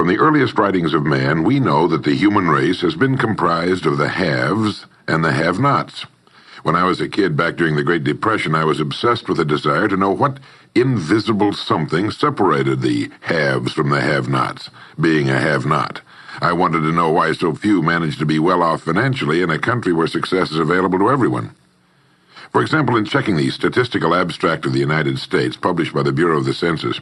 From the earliest writings of man, we know that the human race has been comprised of the haves and the have-nots. When I was a kid back during the Great Depression, I was obsessed with a desire to know what invisible something separated the haves from the have-nots, being a have-not. I wanted to know why so few managed to be well off financially in a country where success is available to everyone. For example, in checking the Statistical Abstract of the United States, published by the Bureau of the Census,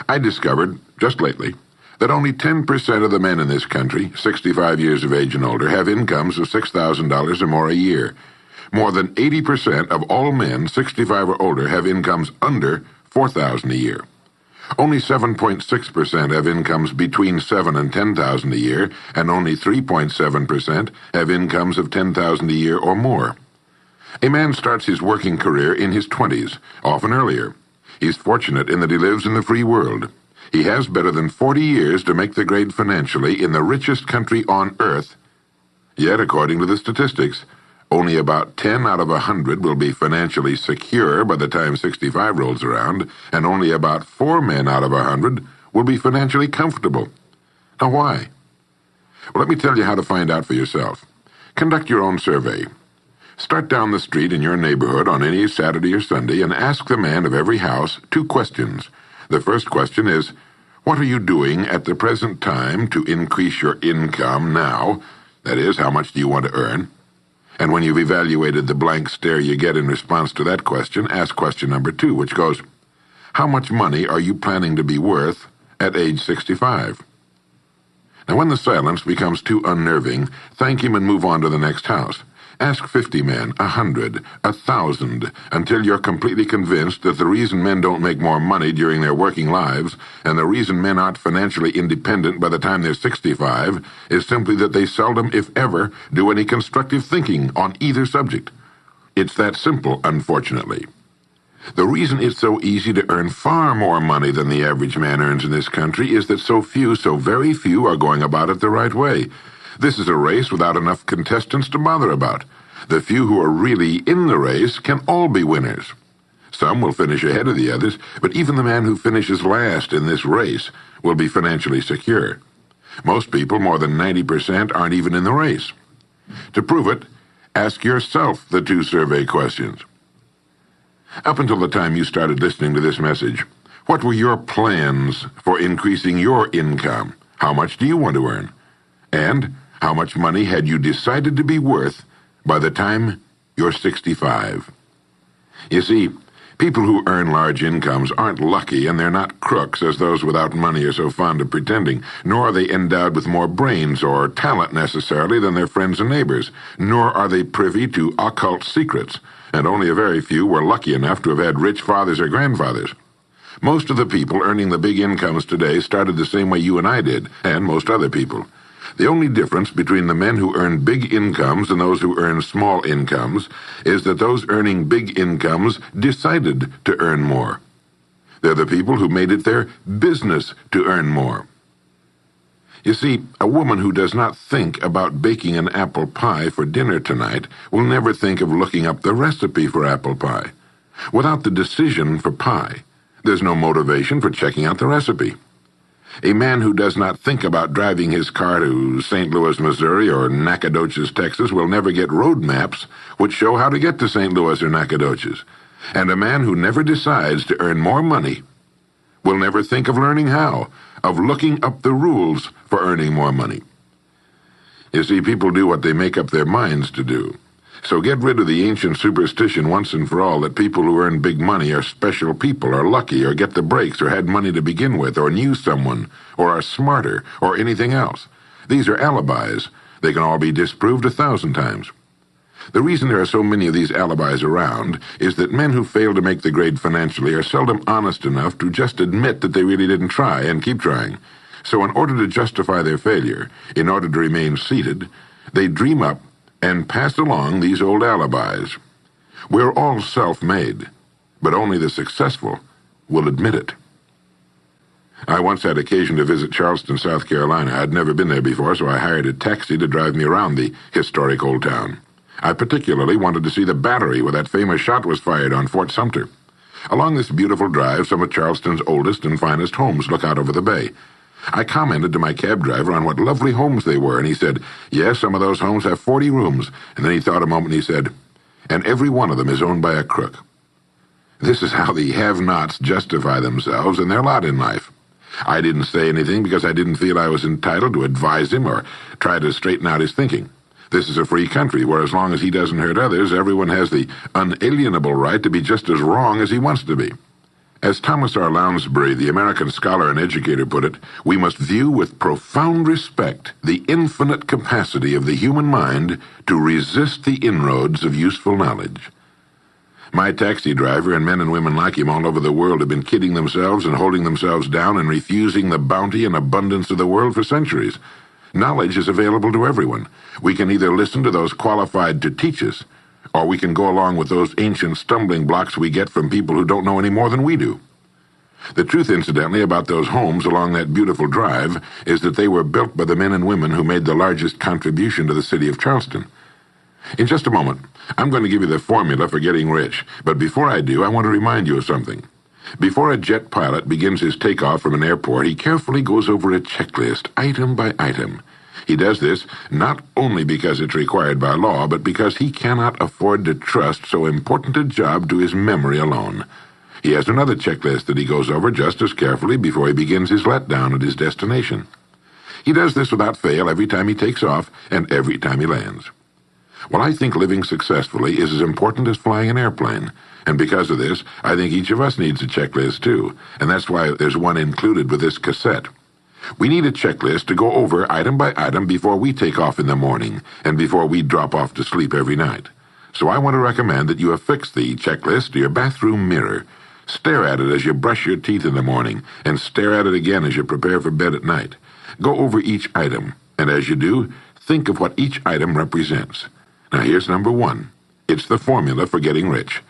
I discovered, just lately, that only 10% of the men in this country, 65 years of age and older, have incomes of $6,000 or more a year. More than 80% of all men 65 or older have incomes under $4,000 a year. Only 7.6% have incomes between $7,000 and $10,000 a year, and only 3.7% have incomes of $10,000 a year or more. A man starts his working career in his 20s, often earlier. He's fortunate in that he lives in the free world. He has better than 40 years to make the grade financially in the richest country on earth. Yet, according to the statistics, only about 10 out of 100 will be financially secure by the time 65 rolls around, and only about 4 men out of 100 will be financially comfortable. Now, why? Well, let me tell you how to find out for yourself. Conduct your own survey. Start down the street in your neighborhood on any Saturday or Sunday and ask the man of every house 2 questions. The first question is, what are you doing at the present time to increase your income now? That is, how much do you want to earn? And when you've evaluated the blank stare you get in response to that question, ask question number 2, which goes, how much money are you planning to be worth at age 65? Now, when the silence becomes too unnerving, thank him and move on to the next house. Ask 50 men, 100, 1,000, until you're completely convinced that the reason men don't make more money during their working lives, and the reason men aren't financially independent by the time they're 65, is simply that they seldom, if ever, do any constructive thinking on either subject. It's that simple, unfortunately. The reason it's so easy to earn far more money than the average man earns in this country is that so very few, are going about it the right way. This is a race without enough contestants to bother about. The few who are really in the race can all be winners. Some will finish ahead of the others, but even the man who finishes last in this race will be financially secure. Most people, more than 90%, aren't even in the race. To prove it, ask yourself the 2 survey questions. Up until the time you started listening to this message, what were your plans for increasing your income? How much do you want to earn? And how much money had you decided to be worth by the time you're 65? You see, people who earn large incomes aren't lucky, and they're not crooks as those without money are so fond of pretending, nor are they endowed with more brains or talent necessarily than their friends and neighbors, nor are they privy to occult secrets, and only a very few were lucky enough to have had rich fathers or grandfathers. Most of the people earning the big incomes today started the same way you and I did, and most other people. The only difference between the men who earn big incomes and those who earn small incomes is that those earning big incomes decided to earn more. They're the people who made it their business to earn more. You see, a woman who does not think about baking an apple pie for dinner tonight will never think of looking up the recipe for apple pie. Without the decision for pie, there's no motivation for checking out the recipe. A man who does not think about driving his car to St. Louis, Missouri, or Nacogdoches, Texas, will never get road maps which show how to get to St. Louis or Nacogdoches. And a man who never decides to earn more money will never think of learning how, of looking up the rules for earning more money. You see, people do what they make up their minds to do. So get rid of the ancient superstition once and for all that people who earn big money are special people, or lucky, or get the breaks, or had money to begin with, or knew someone, or are smarter, or anything else. These are alibis. They can all be disproved 1,000 times. The reason there are so many of these alibis around is that men who fail to make the grade financially are seldom honest enough to just admit that they really didn't try and keep trying. So in order to justify their failure, in order to remain seated, they dream up and pass along these old alibis. We're all self-made, but only the successful will admit it. I once had occasion to visit Charleston, South Carolina. I'd never been there before, so I hired a taxi to drive me around the historic old town. I particularly wanted to see the battery where that famous shot was fired on Fort Sumter. Along this beautiful drive, some of Charleston's oldest and finest homes look out over the bay. I commented to my cab driver on what lovely homes they were, and he said, yes, some of those homes have 40 rooms. And then he thought a moment and he said, and every one of them is owned by a crook. This is how the have-nots justify themselves and their lot in life. I didn't say anything because I didn't feel I was entitled to advise him or try to straighten out his thinking. This is a free country where as long as he doesn't hurt others, everyone has the unalienable right to be just as wrong as he wants to be. As Thomas R. Lounsbury, the American scholar and educator, put it, we must view with profound respect the infinite capacity of the human mind to resist the inroads of useful knowledge. My taxi driver and men and women like him all over the world have been kidding themselves and holding themselves down and refusing the bounty and abundance of the world for centuries. Knowledge is available to everyone. We can either listen to those qualified to teach us, or we can go along with those ancient stumbling blocks we get from people who don't know any more than we do. The truth, incidentally, about those homes along that beautiful drive is that they were built by the men and women who made the largest contribution to the city of Charleston. In just a moment, I'm going to give you the formula for getting rich, but before I do, I want to remind you of something. Before a jet pilot begins his takeoff from an airport, he carefully goes over a checklist, item by item. He does this not only because it's required by law, but because he cannot afford to trust so important a job to his memory alone. He has another checklist that he goes over just as carefully before he begins his letdown at his destination. He does this without fail every time he takes off and every time he lands. Well, I think living successfully is as important as flying an airplane, and because of this, I think each of us needs a checklist too, and that's why there's one included with this cassette. We need a checklist to go over item by item before we take off in the morning and before we drop off to sleep every night. So I want to recommend that you affix the checklist to your bathroom mirror. Stare at it as you brush your teeth in the morning and stare at it again as you prepare for bed at night. Go over each item, and as you do, think of what each item represents. Now here's number 1. It's the formula for getting rich.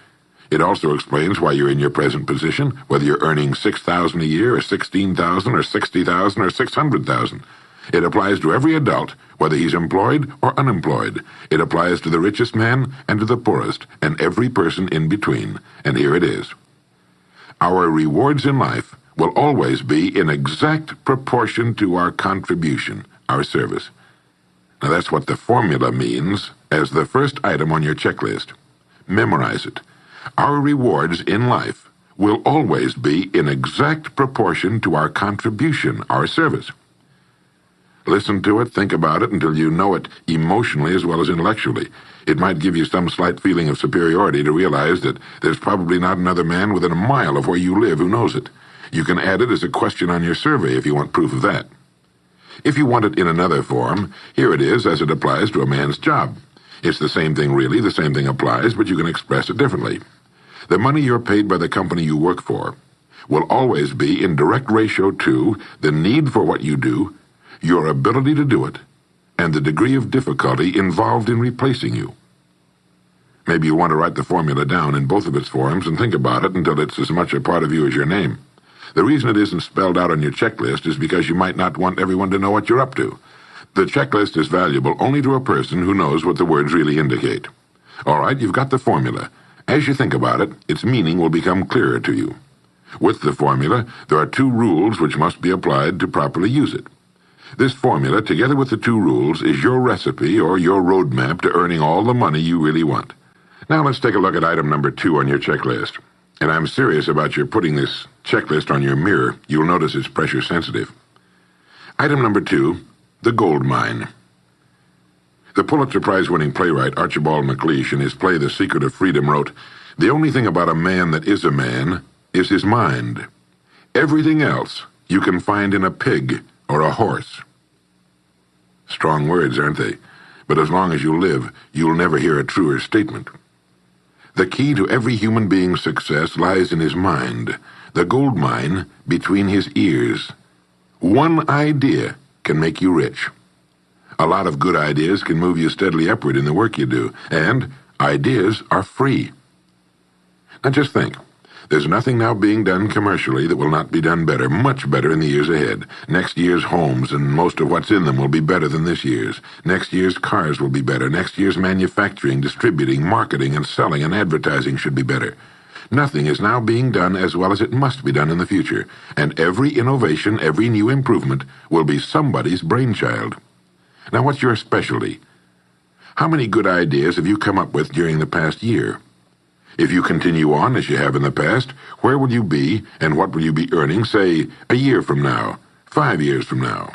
It also explains why you're in your present position, whether you're earning $6,000 a year or $16,000 or $60,000 or $600,000. It applies to every adult, whether he's employed or unemployed. It applies to the richest man and to the poorest, and every person in between. And here it is. Our rewards in life will always be in exact proportion to our contribution, our service. Now that's what the formula means as the first item on your checklist. Memorize it. Our rewards in life will always be in exact proportion to our contribution, our service. Listen to it, think about it until you know it emotionally as well as intellectually. It might give you some slight feeling of superiority to realize that there's probably not another man within a mile of where you live who knows it. You can add it as a question on your survey if you want proof of that. If you want it in another form, here it is as it applies to a man's job. It's the same thing really, the same thing applies, but you can express it differently. The money you're paid by the company you work for will always be in direct ratio to the need for what you do, your ability to do it, and the degree of difficulty involved in replacing you. Maybe you want to write the formula down in both of its forms and think about it until it's as much a part of you as your name. The reason it isn't spelled out on your checklist is because you might not want everyone to know what you're up to. The checklist is valuable only to a person who knows what the words really indicate. All right, you've got the formula. As you think about it, its meaning will become clearer to you. With the formula, there are 2 rules which must be applied to properly use it. This formula, together with the 2 rules, is your recipe or your roadmap to earning all the money you really want. Now let's take a look at item number 2 on your checklist. And I'm serious about your putting this checklist on your mirror. You'll notice it's pressure sensitive. Item number 2, the gold mine. The Pulitzer Prize-winning playwright Archibald MacLeish, in his play The Secret of Freedom, wrote, "The only thing about a man that is a man is his mind. Everything else you can find in a pig or a horse." Strong words, aren't they? But as long as you live, you'll never hear a truer statement. The key to every human being's success lies in his mind, the gold mine between his ears. One idea can make you rich. A lot of good ideas can move you steadily upward in the work you do, and ideas are free. Now just think. There's nothing now being done commercially that will not be done better, much better in the years ahead. Next year's homes and most of what's in them will be better than this year's. Next year's cars will be better. Next year's manufacturing, distributing, marketing, and selling and advertising should be better. Nothing is now being done as well as it must be done in the future, and every innovation, every new improvement will be somebody's brainchild. Now, what's your specialty? How many good ideas have you come up with during the past year? If you continue on as you have in the past, where will you be and what will you be earning, say, a year from now, 5 years from now?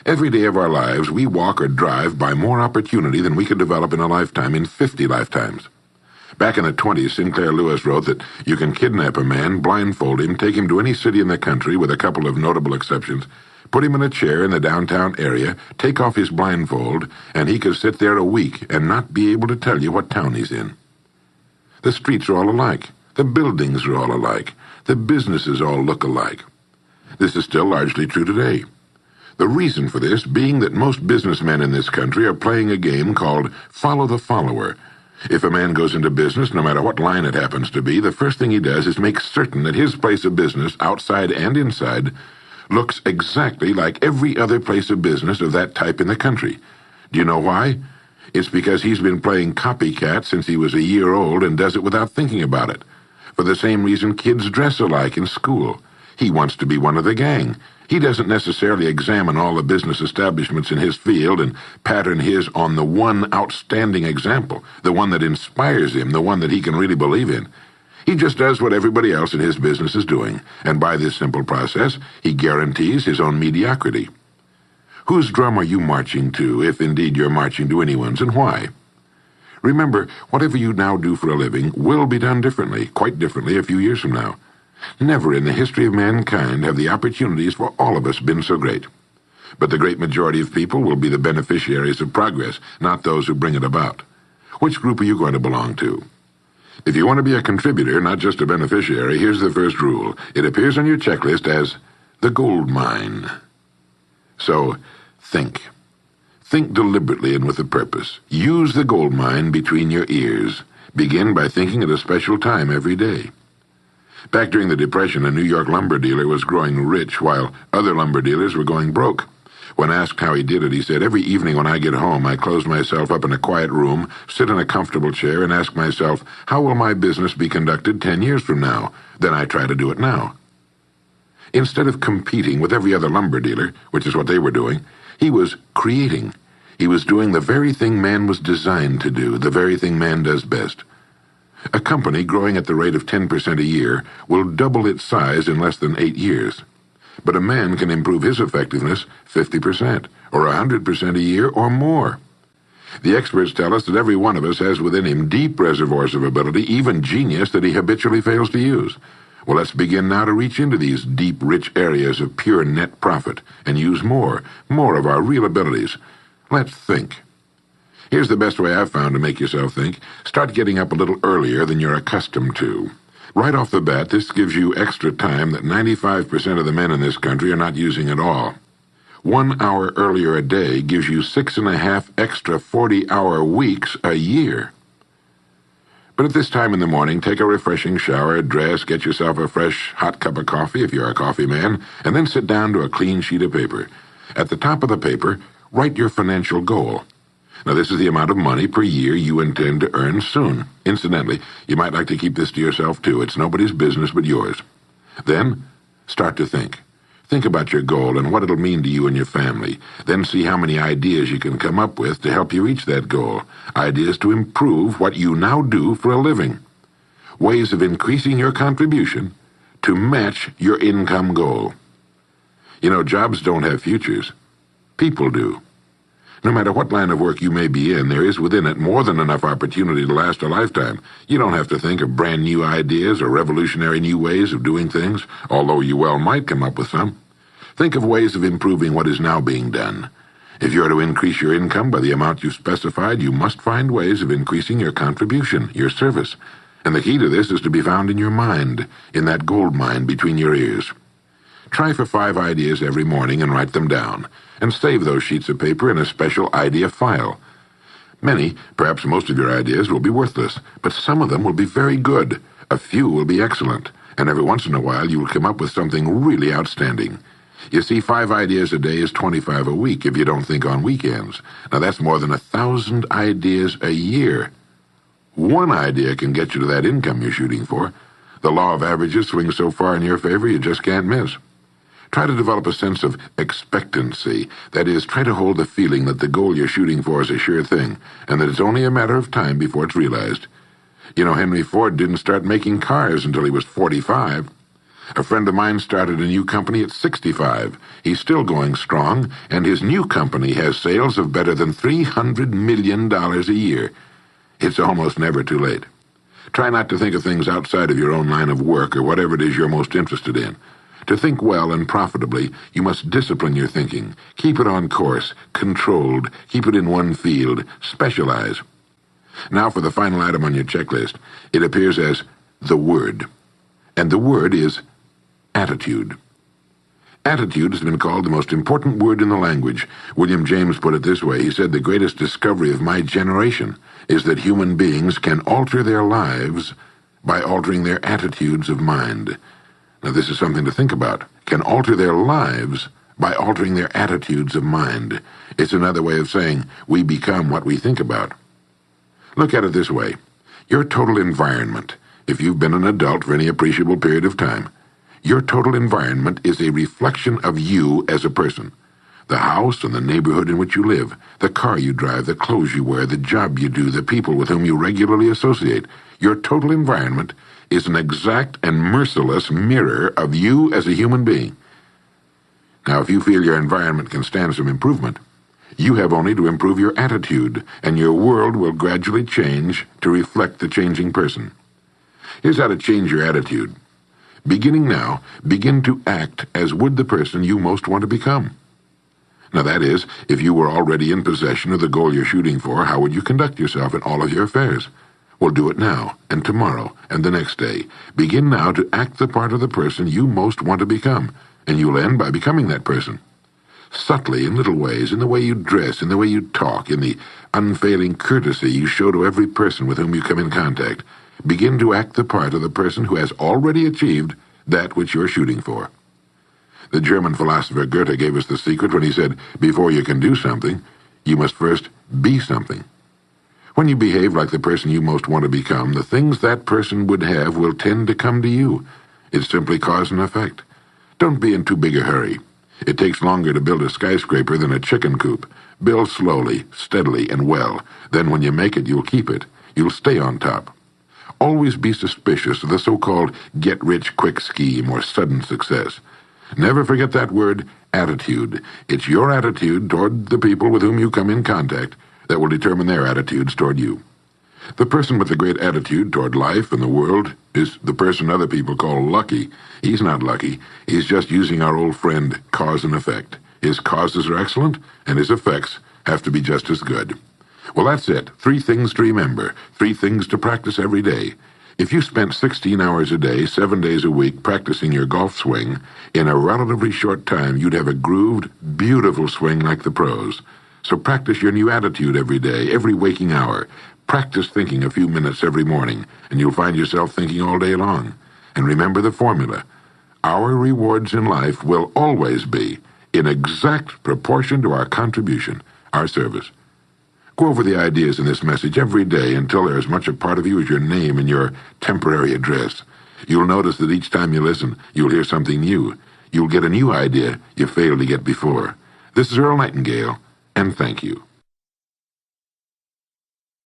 Every day of our lives, we walk or drive by more opportunity than we could develop in a lifetime, in 50 lifetimes. Back in the 20s, Sinclair Lewis wrote that you can kidnap a man, blindfold him, take him to any city in the country, with a couple of notable exceptions, put him in a chair in the downtown area, take off his blindfold, and he could sit there a week and not be able to tell you what town he's in. The streets are all alike. The buildings are all alike. The businesses all look alike. This is still largely true today. The reason for this being that most businessmen in this country are playing a game called follow the follower. If a man goes into business, no matter what line it happens to be, the first thing he does is make certain that his place of business, outside and inside, looks exactly like every other place of business of that type in the country. Do you know why? It's because he's been playing copycat since he was a year old and does it without thinking about it. For the same reason kids dress alike in school. He wants to be one of the gang. He doesn't necessarily examine all the business establishments in his field and pattern his on the one outstanding example, the one that inspires him, the one that he can really believe in. He just does what everybody else in his business is doing, and by this simple process, he guarantees his own mediocrity. Whose drum are you marching to, if indeed you're marching to anyone's, and why? Remember, whatever you now do for a living will be done differently, quite differently a few years from now. Never in the history of mankind have the opportunities for all of us been so great. But the great majority of people will be the beneficiaries of progress, not those who bring it about. Which group are you going to belong to? If you want to be a contributor, not just a beneficiary, here's the first rule. It appears on your checklist as the gold mine. So, think. Think deliberately and with a purpose. Use the gold mine between your ears. Begin by thinking at a special time every day. Back during the Depression, a New York lumber dealer was growing rich while other lumber dealers were going broke. When asked how he did it, he said, "Every evening when I get home, I close myself up in a quiet room, sit in a comfortable chair, and ask myself, how will my business be conducted 10 years from now? Then I try to do it now." Instead of competing with every other lumber dealer, which is what they were doing, he was creating. He was doing the very thing man was designed to do, the very thing man does best. A company growing at the rate of 10% a year will double its size in less than 8 years. But a man can improve his effectiveness 50%, or 100% a year, or more. The experts tell us that every one of us has within him deep reservoirs of ability, even genius, that he habitually fails to use. Well, let's begin now to reach into these deep, rich areas of pure net profit and use more of our real abilities. Let's think. Here's the best way I've found to make yourself think. Start getting up a little earlier than you're accustomed to. Right off the bat, this gives you extra time that 95% of the men in this country are not using at all. 1 hour earlier a day gives you 6.5 extra 40-hour weeks a year. But at this time in the morning, take a refreshing shower, dress, get yourself a fresh, hot cup of coffee if you're a coffee man, and then sit down to a clean sheet of paper. At the top of the paper, write your financial goal. Now, this is the amount of money per year you intend to earn soon. Incidentally, you might like to keep this to yourself, too. It's nobody's business but yours. Then, start to think. Think about your goal and what it'll mean to you and your family. Then see how many ideas you can come up with to help you reach that goal. Ideas to improve what you now do for a living. Ways of increasing your contribution to match your income goal. You know, jobs don't have futures. People do. No matter what line of work you may be in, there is within it more than enough opportunity to last a lifetime. You don't have to think of brand new ideas or revolutionary new ways of doing things, although you well might come up with some. Think of ways of improving what is now being done. If you are to increase your income by the amount you've specified, you must find ways of increasing your contribution, your service. And the key to this is to be found in your mind, in that gold mine between your ears. Try for 5 ideas every morning and write them down, and save those sheets of paper in a special idea file. Many, perhaps most of your ideas will be worthless, but some of them will be very good. A few will be excellent, and every once in a while you will come up with something really outstanding. You see, 5 ideas a day is 25 a week if you don't think on weekends. Now that's more than 1,000 ideas a year. One idea can get you to that income you're shooting for. The law of averages swings so far in your favor you just can't miss. Try to develop a sense of expectancy. That is, try to hold the feeling that the goal you're shooting for is a sure thing, and that it's only a matter of time before it's realized. You know, Henry Ford didn't start making cars until he was 45. A friend of mine started a new company at 65. He's still going strong, and his new company has sales of better than $300 million a year. It's almost never too late. Try not to think of things outside of your own line of work or whatever it is you're most interested in. To think well and profitably, you must discipline your thinking. Keep it on course, controlled, keep it in one field, specialize. Now for the final item on your checklist. It appears as the word. And the word is attitude. Attitude has been called the most important word in the language. William James put it this way. He said, "The greatest discovery of my generation is that human beings can alter their lives by altering their attitudes of mind." Now, this is something to think about. Can alter their lives by altering their attitudes of mind. It's another way of saying we become what we think about. Look at it this way. Your total environment, if you've been an adult for any appreciable period of time, your total environment is a reflection of you as a person. The house and the neighborhood in which you live, the car you drive, the clothes you wear, the job you do, the people with whom you regularly associate. Your total environment is an exact and merciless mirror of you as a human being. Now, if you feel your environment can stand some improvement, you have only to improve your attitude, and your world will gradually change to reflect the changing person. Here's how to change your attitude. Beginning now, begin to act as would the person you most want to become. Now that is, if you were already in possession of the goal you're shooting for, how would you conduct yourself in all of your affairs? Well, do it now, and tomorrow, and the next day. Begin now to act the part of the person you most want to become, and you'll end by becoming that person. Subtly, in little ways, in the way you dress, in the way you talk, in the unfailing courtesy you show to every person with whom you come in contact, begin to act the part of the person who has already achieved that which you're shooting for. The German philosopher Goethe gave us the secret when he said, before you can do something, you must first be something. When you behave like the person you most want to become, the things that person would have will tend to come to you. It's simply cause and effect. Don't be in too big a hurry. It takes longer to build a skyscraper than a chicken coop. Build slowly, steadily, and well. Then when you make it, you'll keep it. You'll stay on top. Always be suspicious of the so-called get-rich-quick scheme or sudden success. Never forget that word, attitude. It's your attitude toward the people with whom you come in contact that will determine their attitudes toward you. The person with the great attitude toward life and the world is the person other people call lucky. He's not lucky. He's just using our old friend, cause and effect. His causes are excellent, and his effects have to be just as good. Well, that's it. 3 things to remember. 3 things to practice every day. If you spent 16 hours a day, 7 days a week, practicing your golf swing, in a relatively short time, you'd have a grooved, beautiful swing like the pros. So practice your new attitude every day, every waking hour. Practice thinking a few minutes every morning, and you'll find yourself thinking all day long. And remember the formula. Our rewards in life will always be in exact proportion to our contribution, our service. Go over the ideas in this message every day until they're as much a part of you as your name and your temporary address. You'll notice that each time you listen, you'll hear something new. You'll get a new idea you failed to get before. This is Earl Nightingale, and thank you.